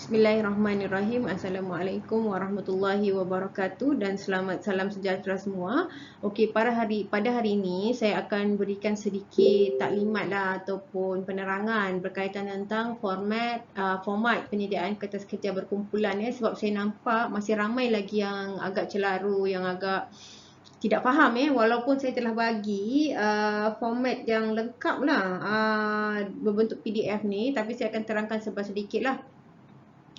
Bismillahirrahmanirrahim. Assalamualaikum warahmatullahi wabarakatuh dan selamat salam sejahtera semua. Okey, pada hari ini saya akan berikan sedikit taklimat lah ataupun penerangan berkaitan tentang format penyediaan kertas kerja berkumpulan ya, sebab saya nampak masih ramai lagi yang agak celaru, yang agak tidak faham walaupun saya telah bagi format yang lengkap lah berbentuk PDF ni, tapi saya akan terangkan sedikit lah.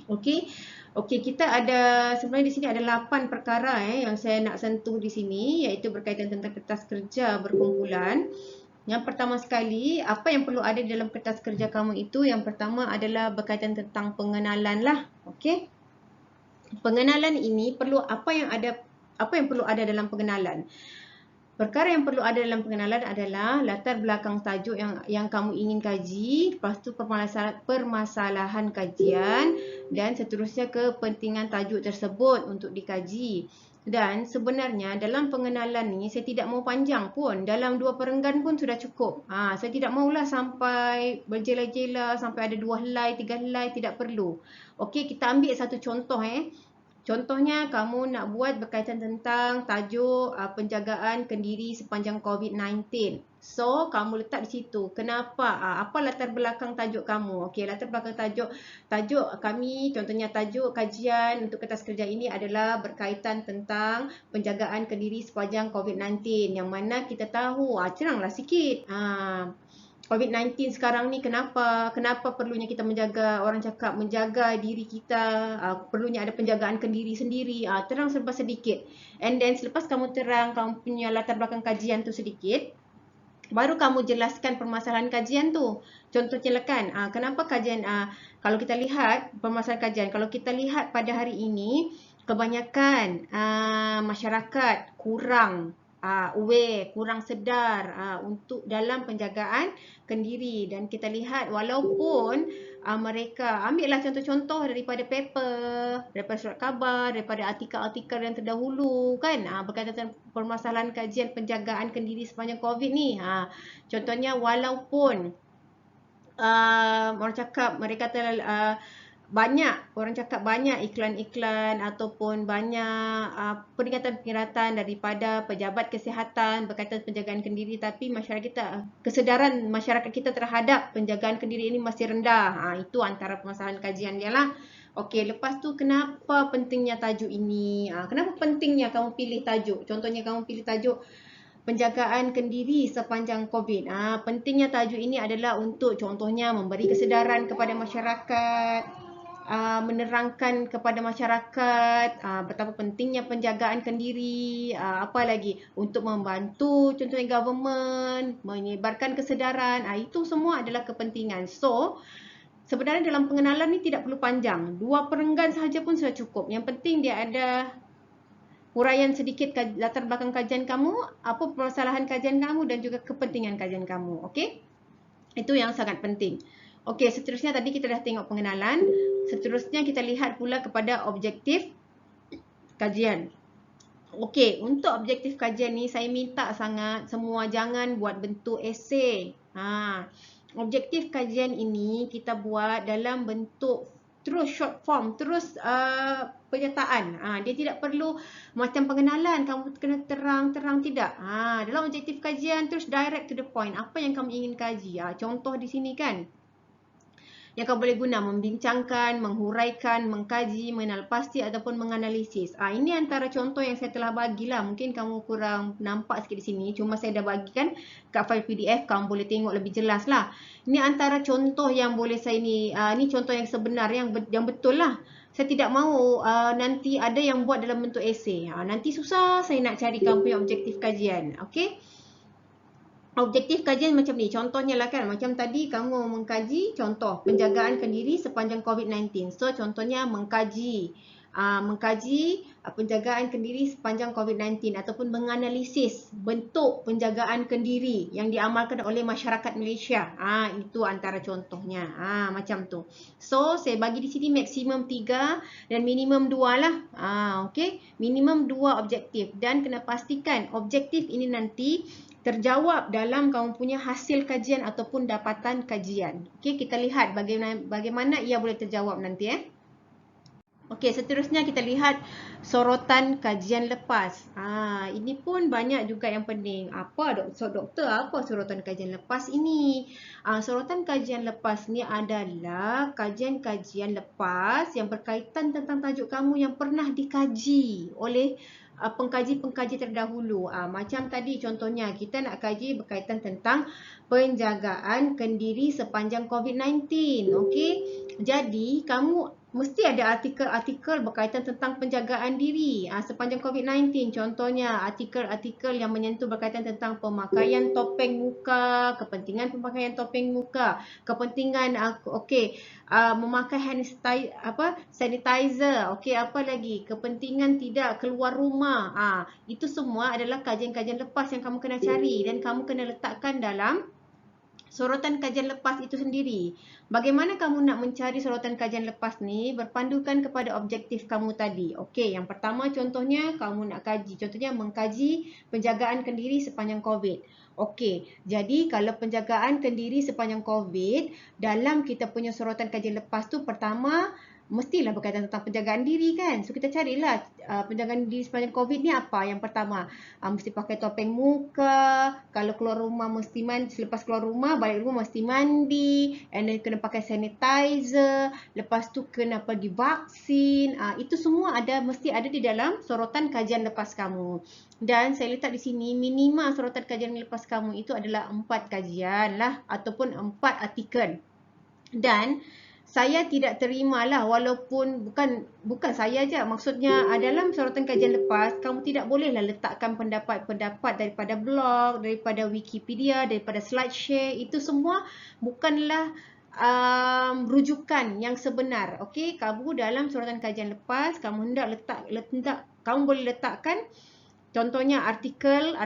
Okey. Okey, kita ada sebenarnya di sini ada 8 perkara yang saya nak sentuh di sini, iaitu berkaitan tentang kertas kerja berkumpulan. Yang pertama sekali, apa yang perlu ada dalam kertas kerja kamu itu? Yang pertama adalah berkaitan tentang pengenalan lah. Okey. Pengenalan ini perlu apa yang perlu ada dalam pengenalan? Perkara yang perlu ada dalam pengenalan adalah latar belakang tajuk yang kamu ingin kaji, lepas tu permasalahan kajian dan seterusnya kepentingan tajuk tersebut untuk dikaji. Dan sebenarnya dalam pengenalan ni saya tidak mau panjang pun, dalam 2 perenggan pun sudah cukup. Saya tidak maulah sampai berjela-jela sampai ada 2 helai, 3 helai, tidak perlu. Okey, kita ambil satu contoh Contohnya, kamu nak buat berkaitan tentang tajuk penjagaan kendiri sepanjang COVID-19. So, kamu letak di situ. Kenapa? Apa latar belakang tajuk kamu? Okey, latar belakang tajuk kami, contohnya tajuk kajian untuk kertas kerja ini adalah berkaitan tentang penjagaan kendiri sepanjang COVID-19. Yang mana kita tahu, ceranglah sikit. COVID-19 sekarang ni kenapa perlunya kita menjaga, orang cakap menjaga diri kita, perlunya ada penjagaan kendiri sendiri, terang serba sedikit. And then selepas kamu terang kamu punya latar belakang kajian tu sedikit, baru kamu jelaskan permasalahan kajian tu. Contohnya kan, kenapa kajian, kalau kita lihat permasalahan kajian, kalau kita lihat pada hari ini, kebanyakan masyarakat kurang aware, kurang sedar untuk dalam penjagaan kendiri. Dan kita lihat walaupun mereka ambillah contoh-contoh daripada paper, daripada surat khabar, daripada artikel-artikel yang terdahulu kan, berkaitan dengan permasalahan kajian penjagaan kendiri sepanjang COVID ni. Contohnya walaupun orang cakap mereka banyak iklan-iklan ataupun banyak peringatan-peringatan daripada pejabat kesihatan berkaitan penjagaan kendiri, tapi kesedaran masyarakat kita terhadap penjagaan kendiri ini masih rendah. Itu antara permasalahan kajian dia lah. Okey, lepas tu kenapa pentingnya tajuk ini? Kenapa pentingnya kamu pilih tajuk? Contohnya kamu pilih tajuk penjagaan kendiri sepanjang COVID. Pentingnya tajuk ini adalah untuk contohnya memberi kesedaran kepada masyarakat, menerangkan kepada masyarakat betapa pentingnya penjagaan kendiri, apa lagi untuk membantu contohnya government menyebarkan kesedaran. Itu semua adalah kepentingan. So sebenarnya dalam pengenalan ni tidak perlu panjang, 2 perenggan sahaja pun sudah cukup. Yang penting dia ada huraian sedikit latar belakang kajian kamu, apa permasalahan kajian kamu dan juga kepentingan kajian kamu. Okey, itu yang sangat penting. Okey, seterusnya tadi kita dah tengok pengenalan. Seterusnya kita lihat pula kepada objektif kajian. Okey, untuk objektif kajian ni saya minta sangat semua jangan buat bentuk esei. Objektif kajian ini kita buat dalam bentuk terus short form, terus pernyataan. Dia tidak perlu macam pengenalan, kamu kena terang-terang, tidak. Dalam objektif kajian terus direct to the point. Apa yang kamu ingin kaji? Contoh di sini kan, yang kau boleh guna membincangkan, menghuraikan, mengkaji, mengenal pasti ataupun menganalisis. Ini antara contoh yang saya telah bagilah. Mungkin kamu kurang nampak sikit di sini. Cuma saya dah bagikan kat file PDF. Kamu boleh tengok lebih jelas lah. Ini antara contoh yang boleh saya ni contoh yang sebenar, yang betul lah. Saya tidak mahu nanti ada yang buat dalam bentuk esei. Nanti susah saya nak cari kamu punya objektif kajian. Okey. Objektif kajian macam ni, contohnya lah kan, macam tadi kamu mengkaji contoh penjagaan kendiri sepanjang COVID-19. So contohnya mengkaji penjagaan kendiri sepanjang COVID-19 ataupun menganalisis bentuk penjagaan kendiri yang diamalkan oleh masyarakat Malaysia. Itu antara contohnya. Macam tu. So saya bagi di sini maksimum 3 dan minimum 2 lah. Okey, minimum 2 objektif dan kena pastikan objektif ini nanti terjawab dalam kamu punya hasil kajian ataupun dapatan kajian. Okey, kita lihat bagaimana ia boleh terjawab nanti. Okey, seterusnya kita lihat sorotan kajian lepas. Ini pun banyak juga yang pening. Doktor, apa sorotan kajian lepas ini? Sorotan kajian lepas ni adalah kajian-kajian lepas yang berkaitan tentang tajuk kamu yang pernah dikaji oleh pengkaji-pengkaji terdahulu. Macam tadi contohnya, kita nak kaji berkaitan tentang penjagaan kendiri sepanjang COVID-19. Okey, jadi kamu mesti ada artikel-artikel berkaitan tentang penjagaan diri sepanjang COVID-19. Contohnya artikel-artikel yang menyentuh berkaitan tentang pemakaian topeng muka, kepentingan pemakaian topeng muka, kepentingan memakai sanitizer, apa lagi? Kepentingan tidak keluar rumah. Itu semua adalah kajian-kajian lepas yang kamu kena cari dan kamu kena letakkan dalam sorotan kajian lepas itu sendiri. Bagaimana kamu nak mencari sorotan kajian lepas ni berpandukan kepada objektif kamu tadi. Okey, yang pertama contohnya kamu nak kaji, contohnya mengkaji penjagaan kendiri sepanjang COVID. Okey, jadi kalau penjagaan kendiri sepanjang COVID, dalam kita punya sorotan kajian lepas tu pertama mestilah berkaitan tentang penjagaan diri kan. So kita carilah penjagaan diri sepanjang COVID ni apa. Yang pertama, mesti pakai topeng muka, kalau keluar rumah mesti selepas keluar rumah, balik rumah mesti mandi, and then kena pakai sanitizer, lepas tu kena pergi vaksin. Itu semua mesti ada di dalam sorotan kajian lepas kamu. Dan saya letak di sini minima sorotan kajian lepas kamu itu adalah 4 kajian lah ataupun 4 artikel. Dan saya tidak terimalah walaupun bukan saya je, maksudnya dalam sorotan kajian lepas kamu tidak bolehlah letakkan pendapat-pendapat daripada blog, daripada Wikipedia, daripada SlideShare. Itu semua bukanlah rujukan yang sebenar. Okey, kamu dalam sorotan kajian lepas kamu kamu boleh letakkan contohnya artikel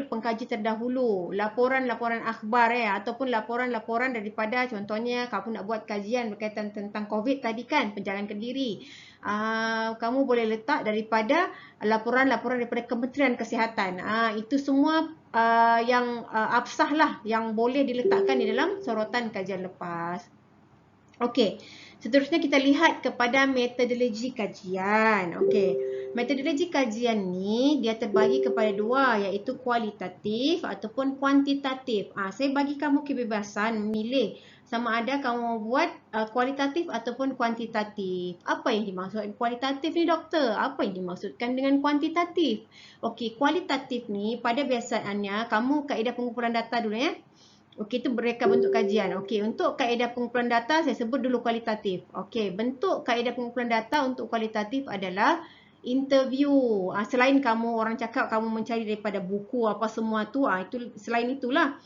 pengkaji terdahulu, laporan-laporan akhbar ataupun laporan-laporan daripada contohnya kamu nak buat kajian berkaitan tentang COVID tadi kan, penjagaan kendiri. Kamu boleh letak daripada laporan-laporan daripada Kementerian Kesihatan. Itu semua yang absah lah yang boleh diletakkan di dalam sorotan kajian lepas. Okey, seterusnya kita lihat kepada metodologi kajian. Okey, metodologi kajian ni dia terbagi kepada dua, iaitu kualitatif ataupun kuantitatif. Saya bagi kamu kebebasan memilih sama ada kamu buat kualitatif ataupun kuantitatif. Apa yang dimaksud kualitatif ni doktor? Apa yang dimaksudkan dengan kuantitatif? Okey, kualitatif ni pada biasaannya kamu kaedah pengumpulan data dulu ya. Okey, itu mereka bentuk kajian. Okey, untuk kaedah pengumpulan data saya sebut dulu kualitatif. Okey, bentuk kaedah pengumpulan data untuk kualitatif adalah interview. Selain kamu orang cakap kamu mencari daripada buku apa semua tu, itu selain itulah.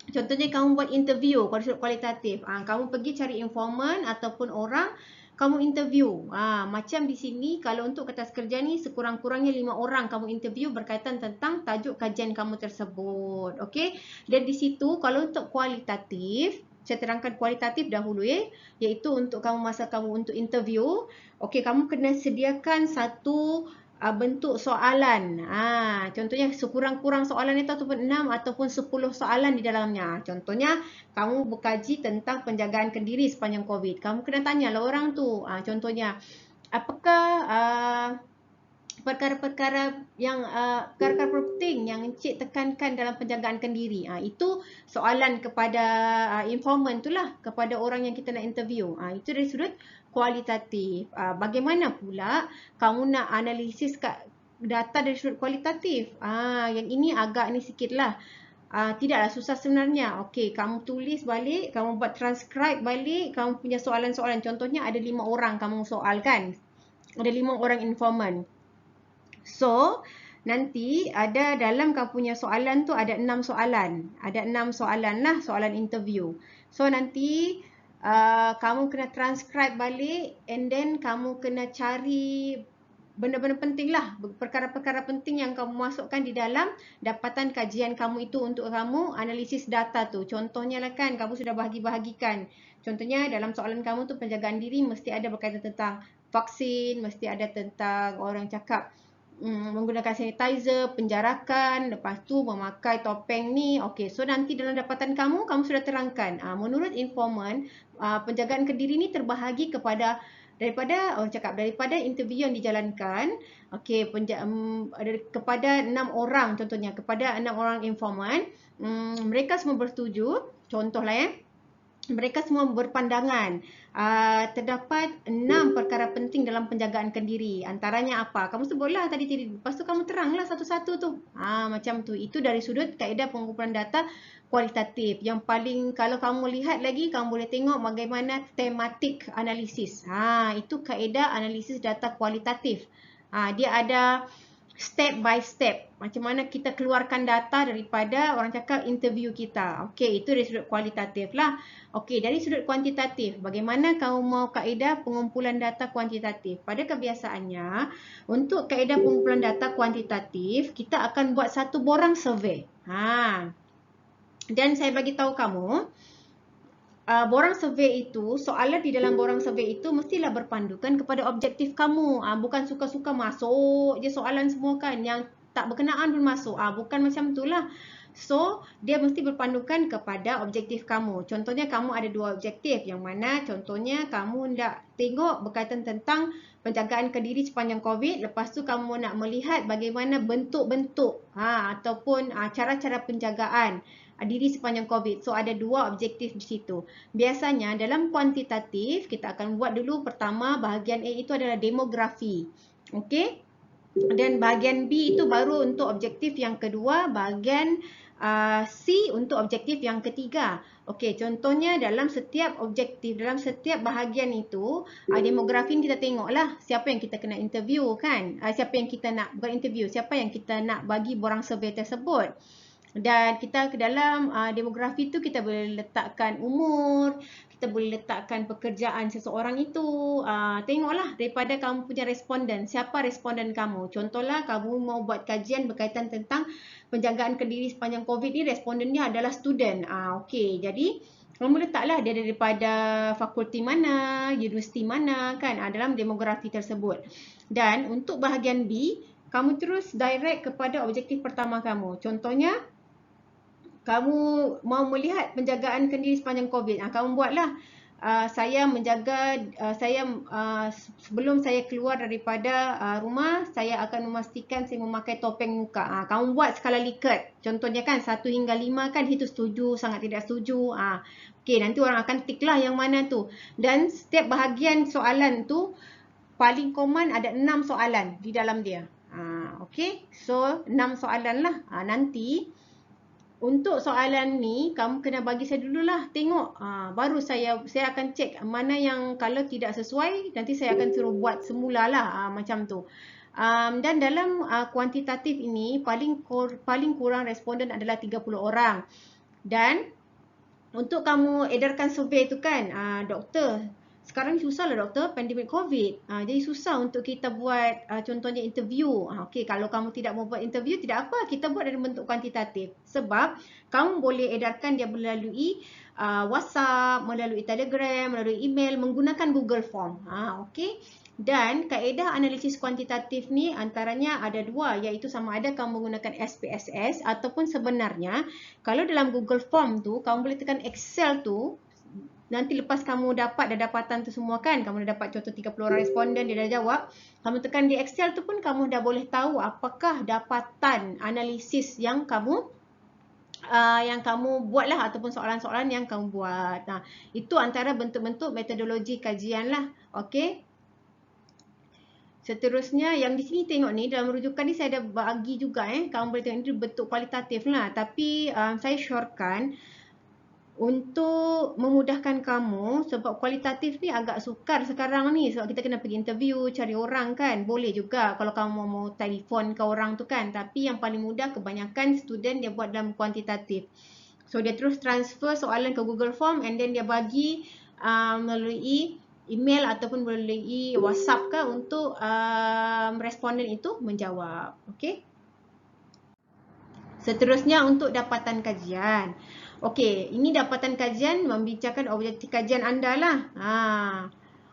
Contohnya kamu buat interview kualitatif. Kamu pergi cari informan ataupun orang, kamu interview. Macam di sini kalau untuk kertas kerja ni sekurang-kurangnya 5 orang kamu interview berkaitan tentang tajuk kajian kamu tersebut. Okey. Dan di situ kalau untuk kualitatif, saya terangkan kualitatif dahulu iaitu untuk masa kamu untuk interview. Okey, kamu kena sediakan satu bentuk soalan. Contohnya sekurang-kurang soalan itu ataupun 6 ataupun 10 soalan di dalamnya. Contohnya kamu berkaji tentang penjagaan kendiri sepanjang COVID. Kamu kena tanyalah orang tu. Contohnya apakah perkara-perkara penting yang Encik tekankan dalam penjagaan kendiri. Itu soalan kepada informan itulah, kepada orang yang kita nak interview. Itu dari sudut kualitatif. Bagaimana pula kamu nak analisis data dari sudut kualitatif? Yang ini agak ni sikit lah. Tidaklah susah sebenarnya. Okey, kamu tulis balik, kamu buat transcribe balik, kamu punya soalan-soalan. Contohnya ada 5 orang kamu soalkan. Ada 5 orang informan. So, nanti ada dalam kamu punya soalan tu ada 6 soalan. Ada 6 soalan lah, soalan interview. So, nanti kamu kena transcribe balik and then kamu kena cari benda-benda penting lah. Perkara-perkara penting yang kamu masukkan di dalam dapatan kajian kamu itu untuk kamu analisis data tu. Contohnya lah kan, kamu sudah bahagi-bahagikan. Contohnya dalam soalan kamu tu penjagaan diri mesti ada berkaitan tentang vaksin, mesti ada tentang orang cakap menggunakan sanitizer, penjarakan, lepas tu memakai topeng ni. Okey, so nanti dalam dapatan kamu sudah terangkan. Menurut informan, penjagaan kendiri ni terbahagi kepada daripada interview yang dijalankan, okey, kepada 6 orang contohnya, kepada 6 orang informan, mereka semua bersetuju, contohlah mereka semua berpandangan terdapat 6 perkara penting dalam penjagaan kendiri. Antaranya apa? Kamu sebutlah tadi, lepas tu kamu teranglah satu-satu tu. Macam tu. Itu dari sudut kaedah pengumpulan data kualitatif. Yang paling, kalau kamu lihat lagi, kamu boleh tengok bagaimana tematik analisis. Itu kaedah analisis data kualitatif. Dia ada step by step. Macam mana kita keluarkan data daripada orang cakap interview kita. Okey, itu dari sudut kualitatif lah. Okey, dari sudut kuantitatif, bagaimana kamu mau kaedah pengumpulan data kuantitatif? Pada kebiasaannya, untuk kaedah pengumpulan data kuantitatif, kita akan buat satu borang survey. Dan saya bagi tahu kamu, borang survey itu, soalan di dalam borang survey itu mestilah berpandukan kepada objektif kamu. Bukan suka-suka masuk je soalan semua kan, yang tak berkenaan pun masuk. Bukan macam itulah. So, dia mesti berpandukan kepada objektif kamu. Contohnya kamu ada 2 objektif, yang mana contohnya kamu nak tengok berkaitan tentang penjagaan kendiri sepanjang COVID. Lepas tu kamu nak melihat bagaimana bentuk-bentuk ataupun cara-cara penjagaan diri sepanjang COVID. So, ada 2 objektif di situ. Biasanya dalam kuantitatif, kita akan buat dulu pertama, bahagian A itu adalah demografi. Okey? Dan bahagian B itu baru untuk objektif yang kedua, bahagian C untuk objektif yang ketiga. Okey, contohnya dalam setiap objektif, dalam setiap bahagian itu, demografi kita tengoklah siapa yang kita kena interview kan. Siapa yang kita nak, bukan interview, siapa yang kita nak bagi borang survey tersebut. Dan kita ke dalam demografi tu kita boleh letakkan umur, kita boleh letakkan pekerjaan seseorang itu. Tengoklah daripada kamu punya responden, siapa responden kamu. Contohlah kamu mau buat kajian berkaitan tentang penjagaan kendiri sepanjang COVID ni, respondennya adalah student. Okey, jadi kamu letaklah dia daripada fakulti mana, universiti mana kan, dalam demografi tersebut. Dan untuk bahagian B, kamu terus direct kepada objektif pertama kamu. Contohnya, kamu mau melihat penjagaan kendiri sepanjang COVID. Kamu buatlah, saya menjaga, sebelum saya keluar daripada rumah, saya akan memastikan saya memakai topeng muka. Kamu buat skala Likert. Contohnya kan 1 hingga 5 kan, itu setuju, sangat tidak setuju. Okey, nanti orang akan tik lah yang mana tu. Dan setiap bahagian soalan tu, paling common ada 6 soalan di dalam dia. Okey, so 6 soalan lah. Nanti, untuk soalan ni, kamu kena bagi saya dululah, tengok. Baru saya akan cek mana yang kalau tidak sesuai, nanti saya akan suruh buat semula lah, macam tu. Dan dalam kuantitatif ini, paling kurang responden adalah 30 orang. Dan untuk kamu edarkan survey tu kan, doktor, sekarang susah lah doktor, pandemik COVID. Jadi susah untuk kita buat contohnya interview. Okey, kalau kamu tidak mau buat interview, tidak apa, kita buat dalam bentuk kuantitatif. Sebab kamu boleh edarkan dia melalui WhatsApp, melalui Telegram, melalui email, menggunakan Google Form. Okey. Dan kaedah analisis kuantitatif ni antaranya ada 2, iaitu sama ada kamu menggunakan SPSS ataupun sebenarnya kalau dalam Google Form tu, kamu boleh tekan Excel tu. Nanti lepas kamu dapat dapatan tu semua kan, kamu dah dapat contoh 30 orang responden, dia dah jawab, kamu tekan di Excel tu pun kamu dah boleh tahu apakah dapatan analisis yang kamu buatlah, ataupun soalan-soalan yang kamu buat. Itu antara bentuk-bentuk metodologi kajian lah. Okey. Seterusnya, yang di sini tengok ni, dalam rujukan ni saya ada bagi juga kamu boleh tengok ni bentuk kualitatif lah. Tapi saya syorkan untuk memudahkan kamu, sebab kualitatif ni agak sukar sekarang ni, sebab kita kena pergi interview, cari orang kan. Boleh juga kalau kamu mau telefon ke orang tu kan, tapi yang paling mudah kebanyakan student dia buat dalam kuantitatif. So dia terus transfer soalan ke Google Form, and then dia bagi melalui email ataupun melalui WhatsApp ke untuk responden itu menjawab. Okey. Seterusnya untuk dapatan kajian. Okey, ini dapatan kajian membincangkan objektif kajian anda lah.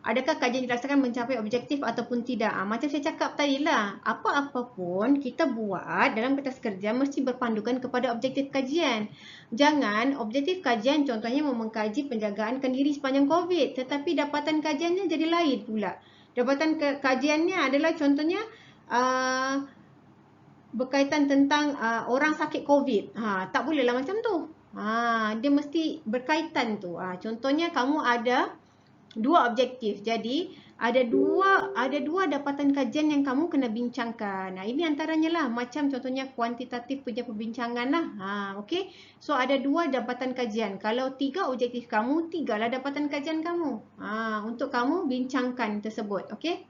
adakah kajian dilaksanakan mencapai objektif ataupun tidak. Macam saya cakap tadi lah, apa-apa pun kita buat dalam kertas kerja mesti berpandukan kepada objektif kajian. Jangan objektif kajian contohnya mengkaji penjagaan diri sepanjang COVID, tetapi dapatan kajiannya jadi lain pula. Dapatan kajiannya adalah contohnya berkaitan tentang orang sakit COVID. Tak bolehlah macam tu. Dia mesti berkaitan tu. Contohnya kamu ada dua objektif. Jadi ada dua dapatan kajian yang kamu kena bincangkan. Ini antaranya lah, macam contohnya kuantitatif punya perbincangan lah. Okey. So ada dua dapatan kajian. Kalau 3 objektif kamu, 3 lah dapatan kajian kamu. Untuk kamu bincangkan tersebut. Okey.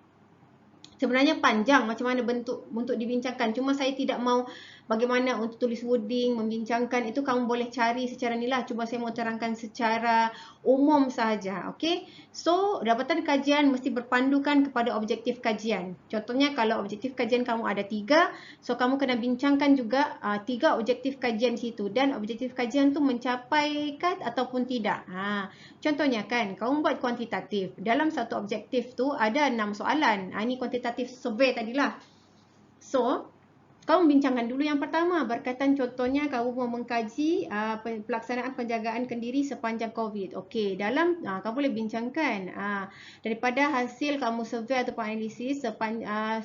Sebenarnya panjang macam mana bentuk untuk dibincangkan. Cuma saya tidak mau bagaimana untuk tulis wording, membincangkan. Itu kamu boleh cari secara ni lah. Cuma saya mau terangkan secara umum sahaja. Okay? So, dapatan kajian mesti berpandukan kepada objektif kajian. Contohnya kalau objektif kajian kamu ada 3. So, kamu kena bincangkan juga 3 objektif kajian situ. Dan objektif kajian tu mencapai kan ataupun tidak. Contohnya kan, kamu buat kuantitatif. Dalam satu objektif tu ada 6 soalan. Ini kuantitatif survey tadilah. So, kamu bincangkan dulu yang pertama berkaitan contohnya kamu mau mengkaji pelaksanaan penjagaan kendiri sepanjang COVID. Okey, dalam kamu boleh bincangkan daripada hasil kamu survey atau analisis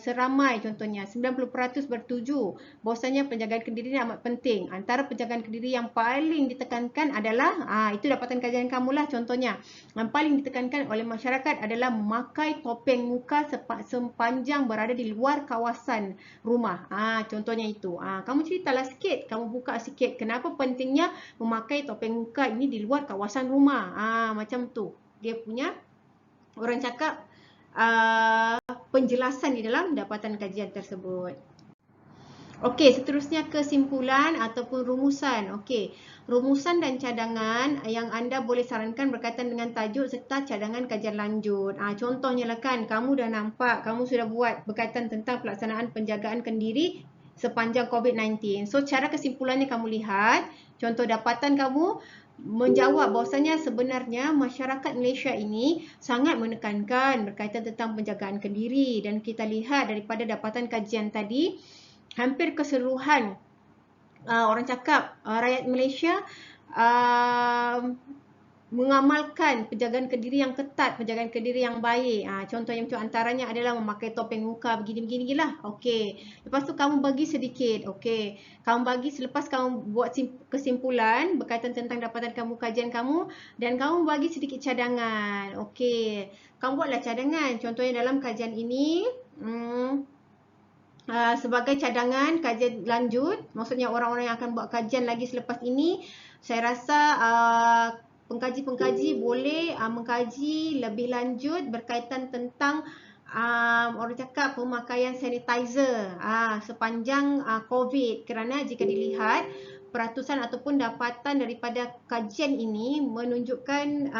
seramai contohnya 90% bertuju bahawasanya penjagaan kendiri ini amat penting. Antara penjagaan kendiri yang paling ditekankan adalah itu dapatan kajian kamu lah contohnya. Yang paling ditekankan oleh masyarakat adalah memakai topeng muka sepanjang berada di luar kawasan rumah. Contohnya itu. Kamu ceritalah sikit, kamu buka sikit kenapa pentingnya memakai topeng muka ini di luar kawasan rumah. Macam tu. Dia punya, orang cakap, penjelasan di dalam dapatan kajian tersebut. Okey, seterusnya kesimpulan ataupun rumusan. Okey, rumusan dan cadangan yang anda boleh sarankan berkaitan dengan tajuk serta cadangan kajian lanjut. Contohnya lah kan, kamu dah nampak, kamu sudah buat berkaitan tentang pelaksanaan penjagaan kendiri sepanjang COVID-19. So, cara kesimpulannya kamu lihat, contoh dapatan kamu menjawab bahawasanya sebenarnya masyarakat Malaysia ini sangat menekankan berkaitan tentang penjagaan kendiri. Dan kita lihat daripada dapatan kajian tadi, hampir keseluruhan orang cakap rakyat Malaysia mengamalkan penjagaan kendiri yang ketat, penjagaan kendiri yang baik. Contoh yang antaranya adalah memakai topeng muka begini-begini lah. Okey. Lepas tu kamu bagi sedikit. Okey. Kamu bagi selepas kamu buat kesimpulan berkaitan tentang dapatan kamu, kajian kamu, dan kamu bagi sedikit cadangan. Okey. Kamu buatlah cadangan. Contohnya dalam kajian ini, sebagai cadangan kajian lanjut, maksudnya orang-orang yang akan buat kajian lagi selepas ini, saya rasa pengkaji-pengkaji boleh mengkaji lebih lanjut berkaitan tentang orang cakap pemakaian sanitizer sepanjang COVID, kerana jika dilihat peratusan ataupun dapatan daripada kajian ini menunjukkan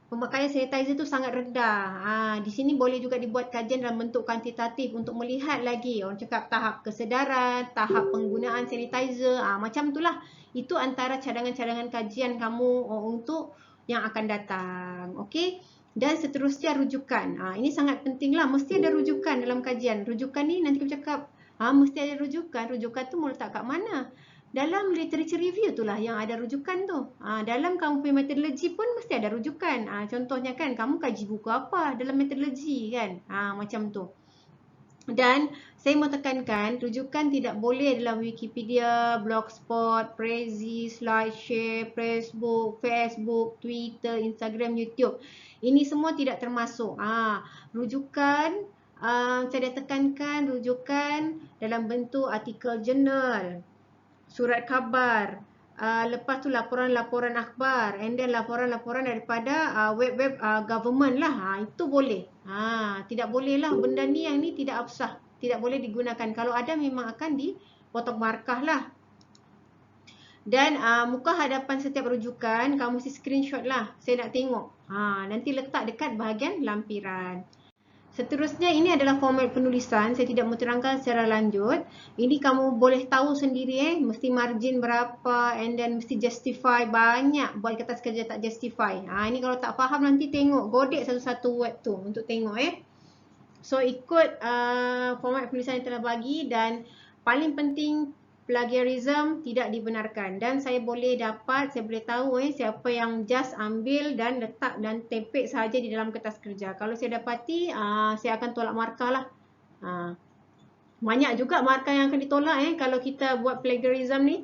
pemakaian sanitizer itu sangat rendah. Di sini boleh juga dibuat kajian dalam bentuk kuantitatif untuk melihat lagi orang cakap tahap kesedaran, tahap penggunaan sanitizer, macam itulah. Itu antara cadangan-cadangan kajian kamu untuk yang akan datang. Okey? Dan seterusnya rujukan. Ini sangat penting lah. Mesti ada rujukan dalam kajian. Rujukan ni nanti kita cakap, mesti ada rujukan. Rujukan tu mau letak kat mana? Dalam literature review itulah yang ada rujukan tu. Dalam kamu punya metodologi pun mesti ada rujukan. Contohnya kan, kamu kaji buku apa dalam metodologi kan? Macam tu. Dan saya mau tekankan, rujukan tidak boleh dalam Wikipedia, Blogspot, Prezi, Slideshare, Facebook, Twitter, Instagram, YouTube. Ini semua tidak termasuk. Rujukan, saya dah tekankan rujukan dalam bentuk artikel jurnal, surat khabar, lepas tu laporan-laporan akhbar, and then laporan-laporan daripada web-web government lah. Itu boleh. Tidak boleh lah benda ni, yang ni tidak absah, tidak boleh digunakan. Kalau ada memang akan dipotong markah lah. Dan muka hadapan setiap rujukan kamu mesti screenshot lah. Saya nak tengok. Nanti letak dekat bahagian lampiran. Seterusnya ini adalah format penulisan, saya tidak mau terangkan secara lanjut. Ini kamu boleh tahu sendiri mesti margin berapa and then mesti justify banyak buat kertas kerja tak justify. Ini kalau tak faham nanti tengok, godek satu-satu word tu untuk tengok So ikut format penulisan yang telah bagi dan paling penting plagiarism tidak dibenarkan dan saya boleh tahu siapa yang just ambil dan letak dan tempel sahaja di dalam kertas kerja. Kalau saya dapati saya akan tolak markah lah. Banyak juga markah yang akan ditolak kalau kita buat plagiarism ni.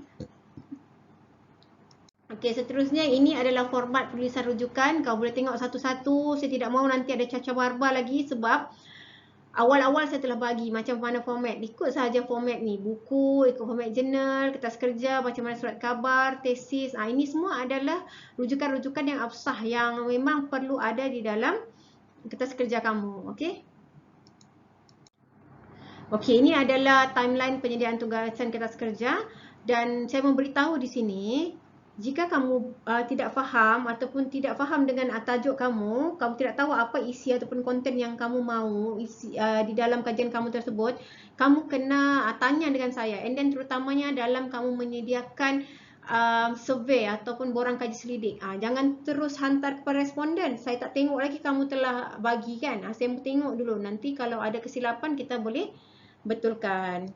Okey, seterusnya ini adalah format penulisan rujukan. Kau boleh tengok satu-satu. Saya tidak mahu nanti ada cacar barbar lagi sebab awal-awal saya telah bagi macam mana format. Ikut sahaja format ni. Buku, ikut format jurnal, kertas kerja, macam mana surat khabar, tesis. Ini semua adalah rujukan-rujukan yang absah yang memang perlu ada di dalam kertas kerja kamu. Okey? Okey, ini adalah timeline penyediaan tugasan kertas kerja dan saya memberitahu di sini jika kamu tidak faham ataupun tidak faham dengan tajuk kamu tidak tahu apa isi ataupun konten yang kamu mahu isi di dalam kajian kamu tersebut, kamu kena tanya dengan saya. And then terutamanya dalam kamu menyediakan survey ataupun borang kaji selidik. Jangan terus hantar kepada responden. Saya tak tengok lagi kamu telah bagi kan. Saya mau tengok dulu. Nanti kalau ada kesilapan kita boleh betulkan.